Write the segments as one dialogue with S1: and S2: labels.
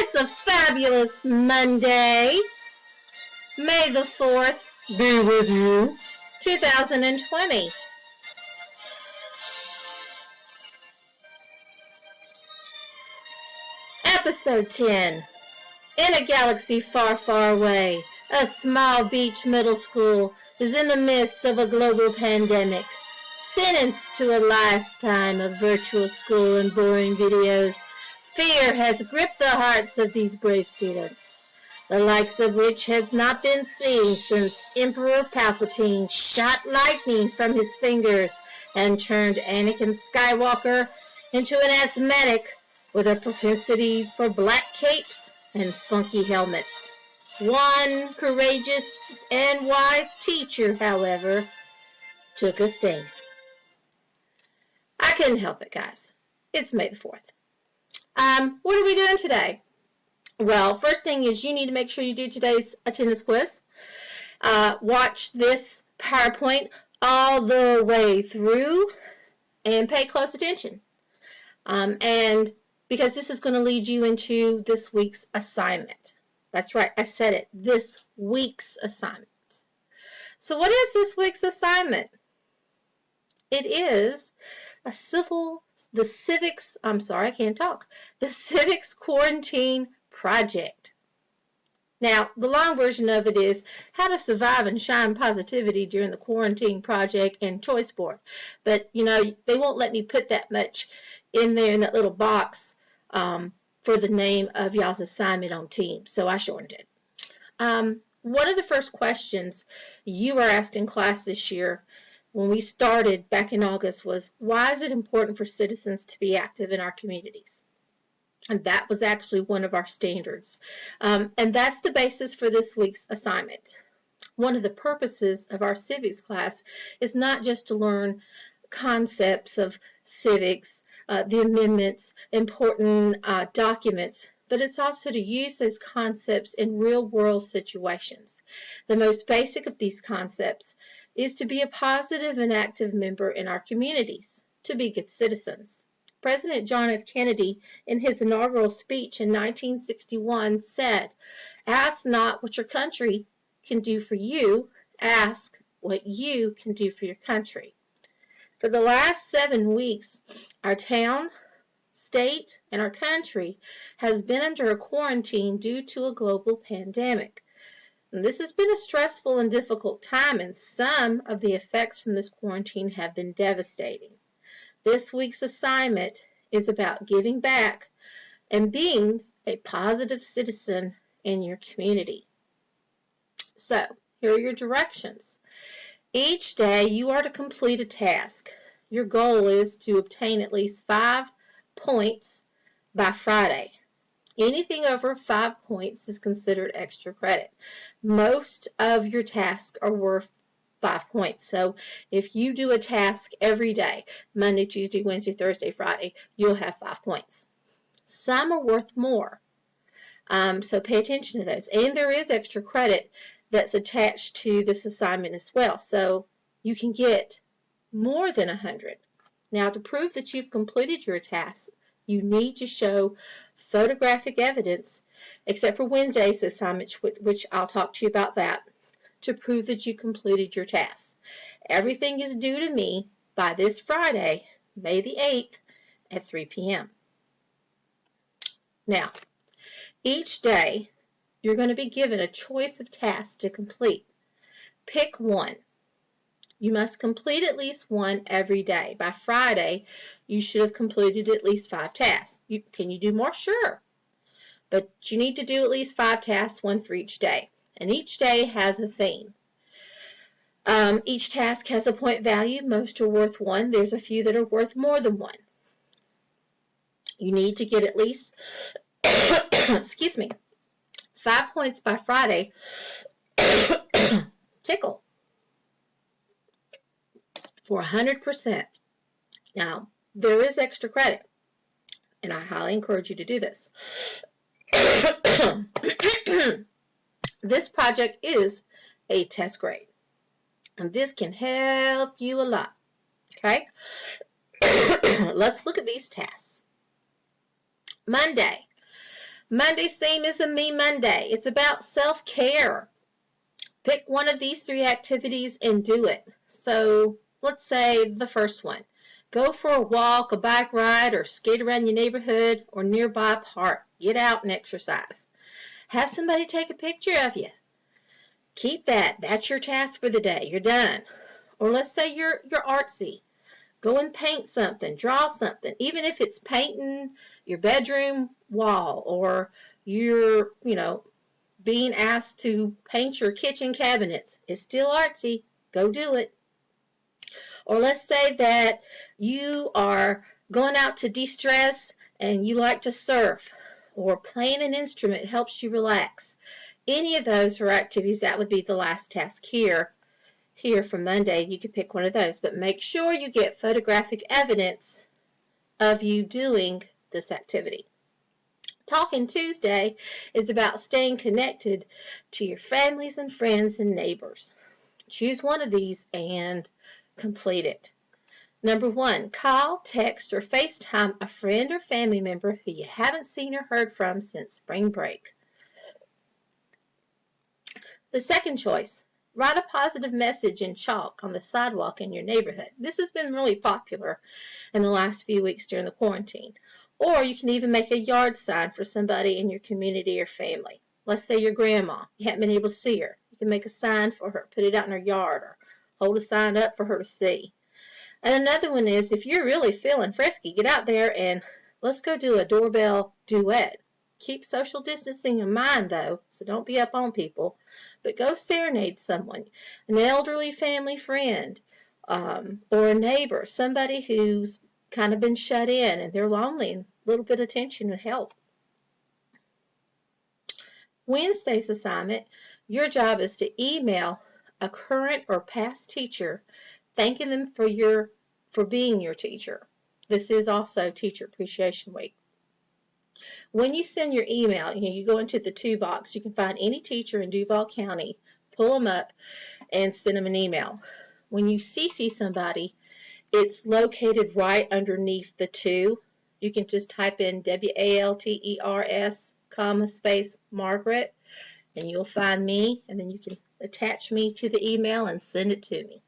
S1: It's a fabulous Monday. May the 4th be with you. 2020. Episode 10. In a galaxy far, far away, a small beach middle school is in the midst of a global pandemic. Sentenced to a lifetime of virtual school and boring videos, fear has gripped the hearts of these brave students, the likes of which has not been seen since Emperor Palpatine shot lightning from his fingers and turned Anakin Skywalker into an asthmatic with a propensity for black capes and funky helmets. One courageous and wise teacher, however, took a stand. I couldn't help it, guys. It's May the 4th. What are we doing today? Well, first thing is you need to make sure you do today's attendance quiz. Watch this PowerPoint all the way through and pay close attention. And because this is going to lead you into this week's assignment. That's right, I said it, this week's assignment. So what is this week's assignment? It is the civics quarantine project. Now, the long version of it is how to survive and shine positivity during the quarantine project and choice board. But, they won't let me put that much in there in that little box for the name of y'all's assignment on Teams, so I shortened it. One of the first questions you were asked in class this year when we started back in August was, why is it important for citizens to be active in our communities? And that was actually one of our standards. And that's the basis for this week's assignment. One of the purposes of our civics class is not just to learn concepts of civics, the amendments, important documents, but it's also to use those concepts in real-world situations. The most basic of these concepts is to be a positive and active member in our communities, to be good citizens. President John F. Kennedy, in his inaugural speech in 1961, said, "Ask not what your country can do for you, ask what you can do for your country." For the last 7 weeks, our town, state, and our country has been under a quarantine due to a global pandemic. And this has been a stressful and difficult time, and some of the effects from this quarantine have been devastating. This week's assignment is about giving back and being a positive citizen in your community. So, here are your directions. Each day you are to complete a task. Your goal is to obtain at least 5 points by Friday. Anything over 5 points is considered extra credit. Most of your tasks are worth 5 points. So if you do a task every day, Monday, Tuesday, Wednesday, Thursday, Friday, you'll have 5 points. Some are worth more. So pay attention to those. And there is extra credit that's attached to this assignment as well. So you can get more than 100. Now, to prove that you've completed your task, you need to show photographic evidence, except for Wednesday's assignment, which I'll talk to you about that, to prove that you completed your task. Everything is due to me by this Friday, May the 8th at 3 p.m. Now, each day, you're going to be given a choice of tasks to complete. Pick one. You must complete at least one every day. By Friday, you should have completed at least 5 tasks. Can you do more? Sure. But you need to do at least 5 tasks, one for each day. And each day has a theme. Each task has a point value. Most are worth 1. There's a few that are worth more than 1. You need to get at least, 5 points by Friday. Tickle. For 100%. Now, there is extra credit, and I highly encourage you to do this. This project is a test grade, and this can help you a lot, okay? Let's look at these tasks. Monday, Monday's theme is a Me Monday. It's about self-care. Pick one of these 3 activities and do it. So let's say the first one. Go for a walk, a bike ride, or skate around your neighborhood or nearby park. Get out and exercise. Have somebody take a picture of you. Keep that. That's your task for the day. You're done. Or let's say you're artsy. Go and paint something, draw something, even if it's painting your bedroom wall or you're, being asked to paint your kitchen cabinets. It's still artsy. Go do it. Or let's say that you are going out to de-stress and you like to surf, or playing an instrument helps you relax. Any of those are activities. That would be the last task here for Monday. You could pick one of those, but make sure you get photographic evidence of you doing this activity. Talking Tuesday is about staying connected to your families and friends and neighbors. Choose one of these and complete it. Number 1, call, text, or FaceTime a friend or family member who you haven't seen or heard from since spring break. The second choice, write a positive message in chalk on the sidewalk in your neighborhood. This has been really popular in the last few weeks during the quarantine. Or you can even make a yard sign for somebody in your community or family. Let's say your grandma. You haven't been able to see her. You can make a sign for her, put it out in her yard, or hold a sign up for her to see. And another one is, if you're really feeling frisky, get out there and let's go do a doorbell duet. Keep social distancing in mind, though, so don't be up on people. But go serenade someone, an elderly family friend, or a neighbor, somebody who's kind of been shut in and they're lonely, and a little bit of attention would help. Wednesday's assignment, your job is to email a current or past teacher thanking them for being your teacher. This is also Teacher Appreciation Week. When you send your email, you go into the to box. You can find any teacher in Duval County, pull them up, and send them an email. When you CC somebody, it's located right underneath the to. You can just type in WALTERS, space Margaret, and you'll find me, and then you can attach me to the email and send it to me.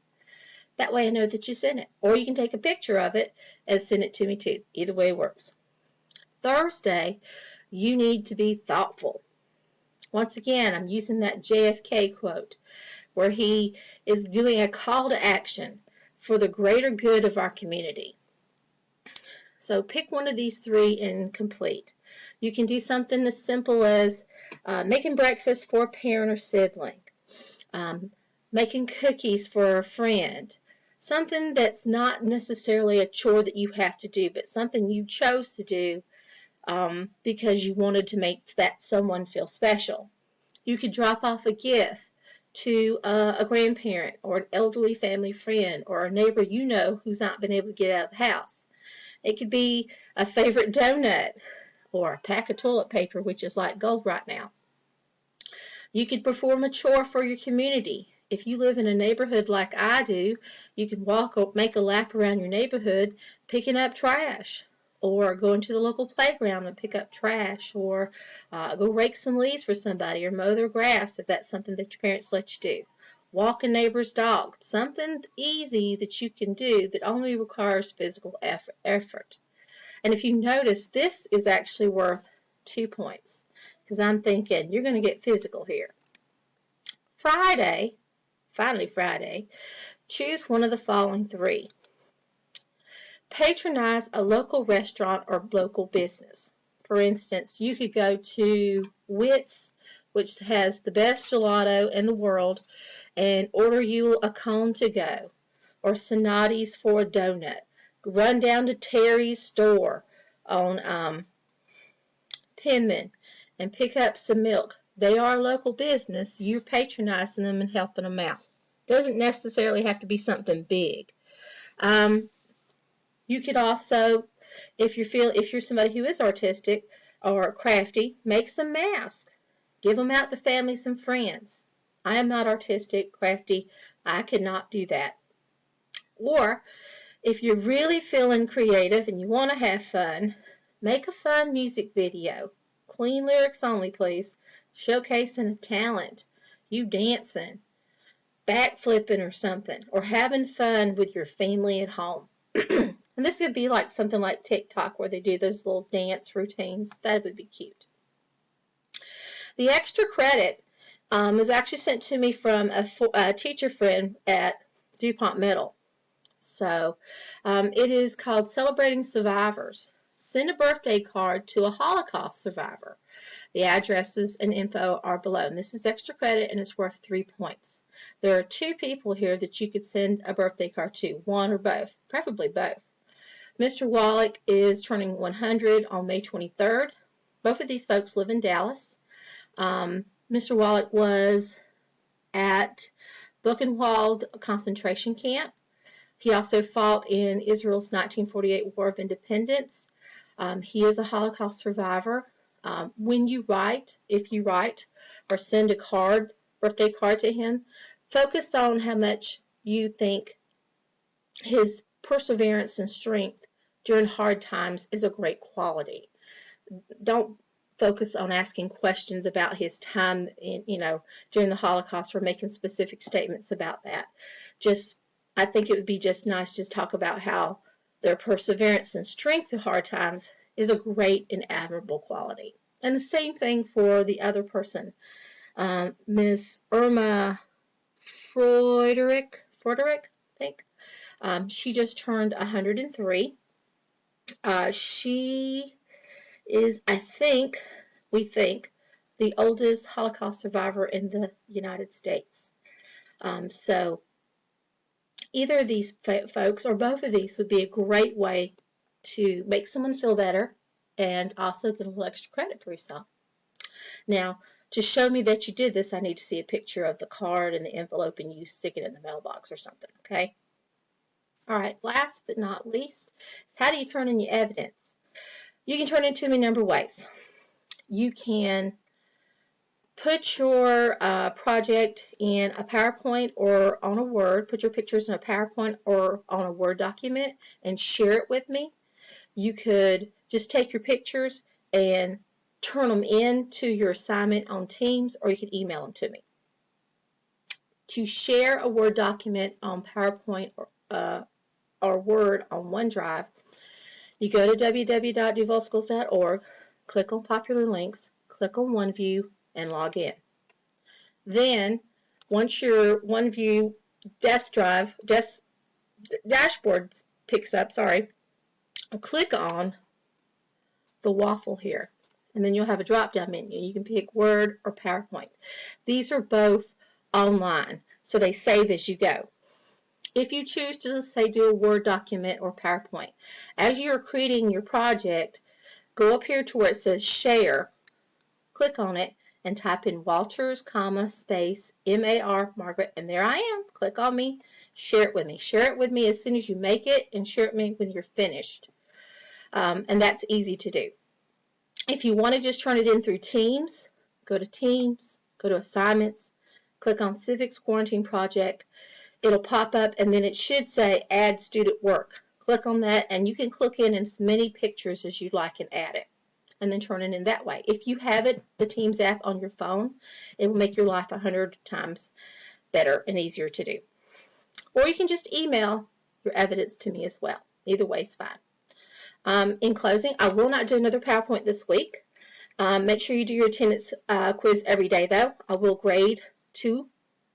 S1: That way I know that you sent it. Or you can take a picture of it and send it to me too. Either way works. Thursday, you need to be thoughtful. Once again, I'm using that JFK quote where he is doing a call to action for the greater good of our community. So pick one of these 3 and complete. You can do something as simple as making breakfast for a parent or sibling, making cookies for a friend, something that's not necessarily a chore that you have to do, but something you chose to do because you wanted to make that someone feel special. You could drop off a gift to a grandparent or an elderly family friend or a neighbor you know who's not been able to get out of the house. It could be a favorite donut or a pack of toilet paper, which is like gold right now. You could perform a chore for your community. If you live in a neighborhood like I do, you can walk or make a lap around your neighborhood picking up trash, or go into the local playground and pick up trash, or go rake some leaves for somebody, or mow their grass if that's something that your parents let you do. Walk a neighbor's dog. Something easy that you can do that only requires physical effort. And if you notice, this is actually worth 2 points, because I'm thinking you're going to get physical here. Friday, choose one of the following 3. Patronize a local restaurant or local business. For instance, you could go to Witt's, which has the best gelato in the world, and order you a cone to go, or Sonati's for a donut. Run down to Terry's store on Penman and pick up some milk. They are a local business. You're patronizing them and helping them out. Doesn't necessarily have to be something big. You could also, if you're somebody who is artistic or crafty, make some masks. Give them out to families and friends. I am not artistic, crafty. I could not do that. Or if you're really feeling creative and you want to have fun, make a fun music video. Clean lyrics only, please. Showcasing a talent. You dancing, backflipping or something, or having fun with your family at home. And this could be like something like TikTok where they do those little dance routines. That would be cute. The extra credit was actually sent to me from a teacher friend at DuPont Middle. So it is called Celebrating Survivors. Send a birthday card to a Holocaust survivor. The addresses and info are below. And this is extra credit and it's worth 3 points. There are 2 people here that you could send a birthday card to, one or both, preferably both. Mr. Wallach is turning 100 on May 23rd. Both of these folks live in Dallas. Mr. Wallach was at Buchenwald concentration camp. He also fought in Israel's 1948 War of Independence. He is a Holocaust survivor. When you write, if you write or send a card, birthday card to him, focus on how much you think his perseverance and strength during hard times is a great quality. Don't focus on asking questions about his time during the Holocaust or making specific statements about that. I think it would be just nice to talk about how their perseverance and strength through hard times is a great and admirable quality. And the same thing for the other person, Ms. Irma Frederick, I think. She just turned 103. She is, we think, the oldest Holocaust survivor in the United States. So either of these folks or both of these would be a great way to make someone feel better and also get a little extra credit for yourself. Now, to show me that you did this, I need to see a picture of the card and the envelope and you stick it in the mailbox or something, okay? All right, last but not least, how do you turn in your evidence? You can turn it into a number of ways. You can put your project in a PowerPoint or on a Word, put your pictures in a PowerPoint or on a Word document and share it with me. You could just take your pictures and turn them into your assignment on Teams, or you could email them to me. To share a Word document on PowerPoint or Word on OneDrive, you go to www.duvalschools.org, click on Popular Links, click on OneView, and log in. Then, once your OneView dashboard picks up, click on the waffle here, and then you'll have a drop-down menu. You can pick Word or PowerPoint. These are both online, so they save as you go. If you choose to, say, do a Word document or PowerPoint, as you're creating your project, go up here to where it says Share, click on it, and type in Walters, space, M-A-R, Margaret, and there I am. Click on me, share it with me. Share it with me as soon as you make it, and share it with me when you're finished. And that's easy to do. If you want to just turn it in through Teams, go to Teams, go to Assignments, click on Civics Quarantine Project. It'll pop up, and then it should say Add Student Work. Click on that, and you can click in as many pictures as you'd like and add it, and then turn it in that way. If you have the Teams app on your phone, it will make your life 100 times better and easier to do. Or you can just email your evidence to me as well. Either way is fine. In closing, I will not do another PowerPoint this week. Make sure you do your attendance quiz every day, though. I will grade 2.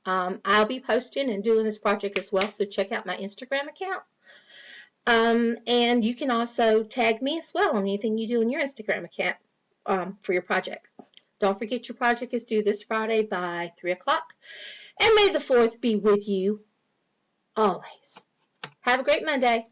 S1: I'll be posting and doing this project as well, so check out my Instagram account. And you can also tag me as well on anything you do in your Instagram account for your project. Don't forget your project is due this Friday by 3 o'clock. And may the 4th be with you always. Have a great Monday.